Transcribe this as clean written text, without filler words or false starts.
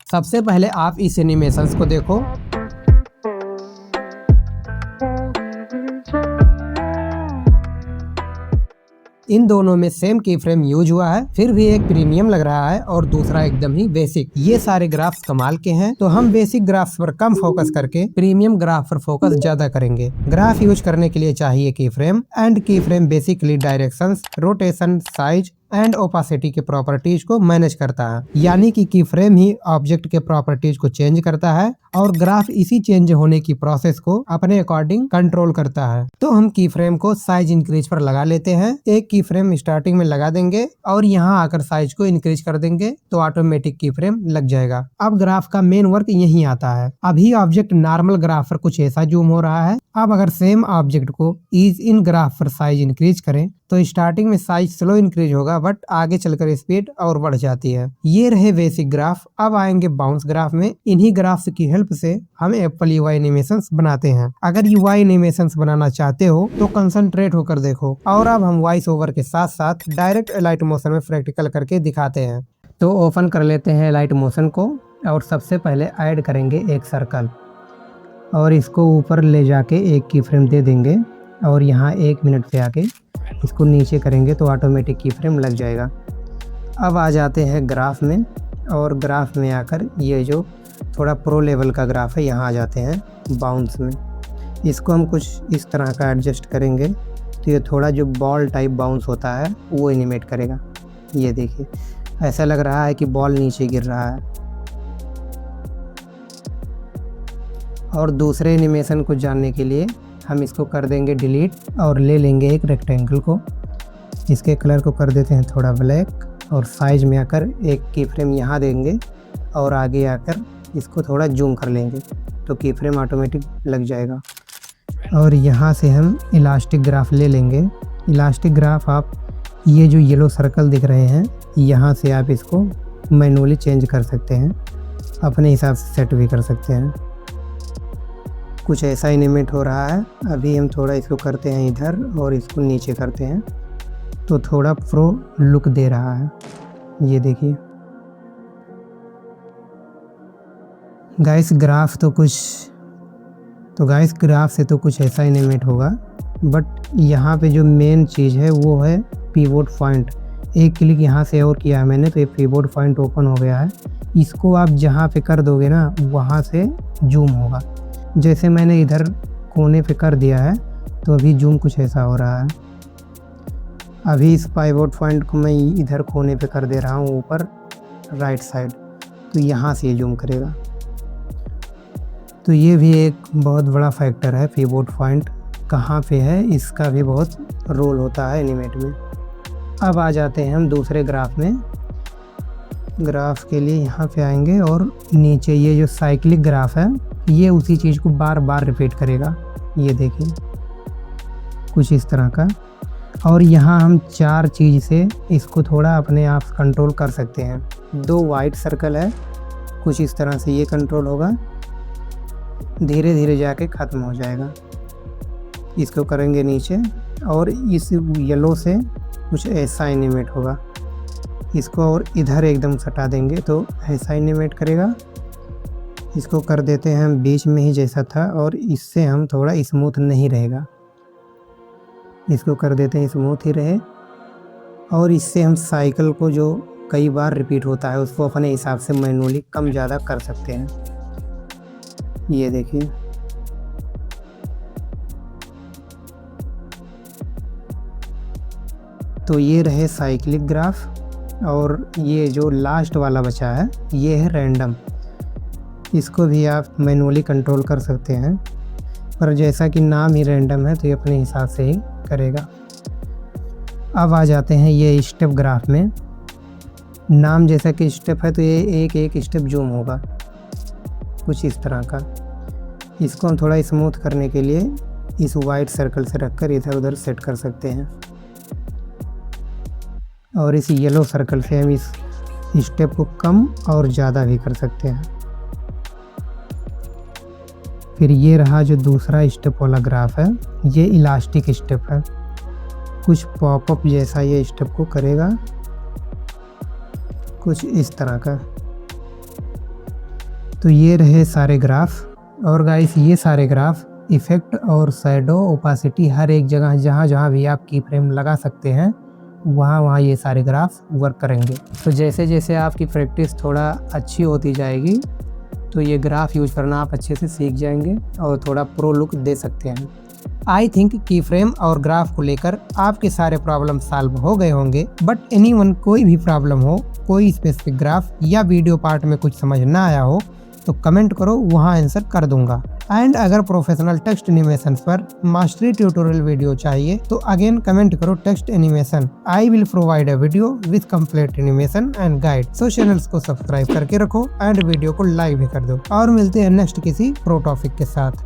सबसे पहले आप इस एनिमेशंस को देखो। इन दोनों में सेम की फ्रेम यूज हुआ है, फिर भी एक प्रीमियम लग रहा है और दूसरा एकदम ही बेसिक। ये सारे ग्राफ्स कमाल के हैं, तो हम बेसिक ग्राफ्स पर कम फोकस करके प्रीमियम ग्राफ पर फोकस ज्यादा करेंगे। ग्राफ यूज करने के लिए चाहिए की फ्रेम, एंड की frame basically directions, rotation, size and opacity के प्रॉपर्टीज को मैनेज करता है। यानी कि की फ्रेम ही ऑब्जेक्ट के प्रॉपर्टीज को चेंज करता है और ग्राफ इसी चेंज होने की प्रोसेस को अपने अकॉर्डिंग कंट्रोल करता है। तो हम की फ्रेम को साइज इंक्रीज पर लगा लेते हैं। एक की फ्रेम स्टार्टिंग में लगा देंगे और यहाँ आकर साइज को इंक्रीज कर देंगे तो ऑटोमेटिक की फ्रेम लग जाएगा। अब ग्राफ का मेन वर्क यही आता है। अभी ऑब्जेक्ट नॉर्मल ग्राफ पर कुछ ऐसा जूम हो रहा है। अब अगर सेम ऑब्जेक्ट को ईज इन ग्राफ पर साइज इंक्रीज करें तो स्टार्टिंग में साइज स्लो इंक्रीज होगा, बट आगे चलकर स्पीड और बढ़ जाती है। ये रहे बेसिक ग्राफ। अब आएंगे बाउंस ग्राफ में। इन्हीं ग्राफ्स की हेल्प से हम एप्पल यूआई एनिमेशंस बनाते हैं। अगर यूआई एनिमेशंस बनाना चाहते हो तो कंसंट्रेट होकर देखो। और अब हम वॉइस ओवर के साथ साथ डायरेक्ट लाइट मोशन में प्रैक्टिकल करके दिखाते हैं। तो ओपन कर लेते हैं लाइट मोशन को और सबसे पहले ऐड करेंगे एक सर्कल और इसको ऊपर ले जाके एक की फ्रेम दे देंगे और यहाँ 1 मिनट पे आके इसको नीचे करेंगे तो ऑटोमेटिक की फ्रेम लग जाएगा। अब आ जाते हैं ग्राफ में और ग्राफ में आकर ये जो थोड़ा प्रो लेवल का ग्राफ है यहाँ आ जाते हैं बाउंस में। इसको हम कुछ इस तरह का एडजस्ट करेंगे तो ये थोड़ा जो बॉल टाइप बाउंस होता है वो एनिमेट करेगा। ये देखिए ऐसा लग रहा है कि बॉल नीचे गिर रहा है। और दूसरे एनिमेशन को जानने के लिए हम इसको कर देंगे डिलीट और ले लेंगे एक रेक्टेंगल को। इसके कलर को कर देते हैं थोड़ा ब्लैक और साइज में आकर एक की फ्रेम यहाँ देंगे और आगे आकर इसको थोड़ा जूम कर लेंगे तो की फ्रेम ऑटोमेटिक लग जाएगा। और यहाँ से हम इलास्टिक ग्राफ ले लेंगे। इलास्टिक ग्राफ आप ये जो येलो सर्कल दिख रहे हैं यहाँ से आप इसको मैनुअली चेंज कर सकते हैं, अपने हिसाब से सेट भी कर सकते हैं। कुछ ऐसा एनिमेट हो रहा है। अभी हम थोड़ा इसको करते हैं इधर और इसको नीचे करते हैं तो थोड़ा प्रो लुक दे रहा है। ये देखिए गाइस ग्राफ से तो कुछ ऐसा एनिमेट होगा, बट यहाँ पे जो मेन चीज़ है वो है पिवोट पॉइंट। एक क्लिक यहाँ से और किया है मैंने तो ये पिवोट पॉइंट ओपन हो गया है। इसको आप जहाँ पे कर दोगे ना वहाँ से जूम होगा। जैसे मैंने इधर कोने पे कर दिया है तो अभी जूम कुछ ऐसा हो रहा है। अभी इस पिवोट पॉइंट को मैं इधर कोने पे कर दे रहा हूँ ऊपर राइट साइड, तो यहाँ से ये जूम करेगा। तो ये भी एक बहुत बड़ा फैक्टर है, पिवोट पॉइंट कहाँ पे है इसका भी बहुत रोल होता है एनिमेट में। अब आ जाते हैं हम दूसरे ग्राफ में। ग्राफ के लिए यहाँ पे आएंगे और नीचे ये जो साइक्लिक ग्राफ है ये उसी चीज़ को बार बार रिपीट करेगा। ये देखिए कुछ इस तरह का। और यहाँ हम 4 चीज़ से इसको थोड़ा अपने आप कंट्रोल कर सकते हैं। 2 वाइट सर्कल है, कुछ इस तरह से ये कंट्रोल होगा, धीरे धीरे जाके ख़त्म हो जाएगा। इसको करेंगे नीचे और इस येलो से कुछ ऐसा एनिमेट होगा। इसको और इधर एकदम सटा देंगे तो ऐसा एनिमेट करेगा। इसको कर देते हैं हम बीच में ही जैसा था और इससे हम थोड़ा स्मूथ नहीं रहेगा। इसको कर देते हैं स्मूथ ही रहे और इससे हम साइकिल को जो कई बार रिपीट होता है उसको अपने हिसाब से मैनुअली कम ज़्यादा कर सकते हैं। ये देखिए तो ये रहे साइक्लिक ग्राफ और ये जो लास्ट वाला बचा है ये है रैंडम। इसको भी आप मैनुअली कंट्रोल कर सकते हैं, पर जैसा कि नाम ही रैंडम है तो ये अपने हिसाब से ही करेगा। अब आ जाते हैं ये स्टेप ग्राफ में। नाम जैसा कि स्टेप है तो ये एक एक स्टेप जूम होगा कुछ इस तरह का। इसको हम थोड़ा स्मूथ करने के लिए इस वाइट सर्कल से रखकर इधर उधर सेट कर सकते हैं और इस येलो सर्कल से हम इस स्टेप को कम और ज़्यादा भी कर सकते हैं। फिर ये रहा जो दूसरा स्टेप वाला ग्राफ है, ये इलास्टिक स्टेप है। कुछ पॉपअप जैसा ये स्टेप को करेगा कुछ इस तरह का। तो ये रहे सारे ग्राफ और गाइस ये सारे ग्राफ इफेक्ट और शैडो ओपासिटी हर एक जगह जहाँ जहाँ भी आप की फ्रेम लगा सकते हैं वहाँ वहाँ ये सारे ग्राफ वर्क करेंगे। तो जैसे जैसे आपकी प्रैक्टिस थोड़ा अच्छी होती जाएगी तो ये ग्राफ यूज करना आप अच्छे से सीख जाएंगे और थोड़ा प्रो लुक दे सकते हैं। आई थिंक की फ्रेम और ग्राफ को लेकर आपके सारे प्रॉब्लम सॉल्व हो गए होंगे। बट एनीवन कोई भी प्रॉब्लम हो, कोई स्पेसिफिक ग्राफ या वीडियो पार्ट में कुछ समझ ना आया हो तो कमेंट करो, वहाँ आंसर कर दूंगा। एंड अगर प्रोफेशनल टेक्स्ट एनिमेशन पर मास्टरी ट्यूटोरियल वीडियो चाहिए तो अगेन कमेंट करो text animation. I will provide a video with complete animation and guide. So channels को सब्सक्राइब करके रखो एंड वीडियो को लाइक भी कर दो और मिलते हैं नेक्स्ट किसी प्रो टॉपिक के साथ।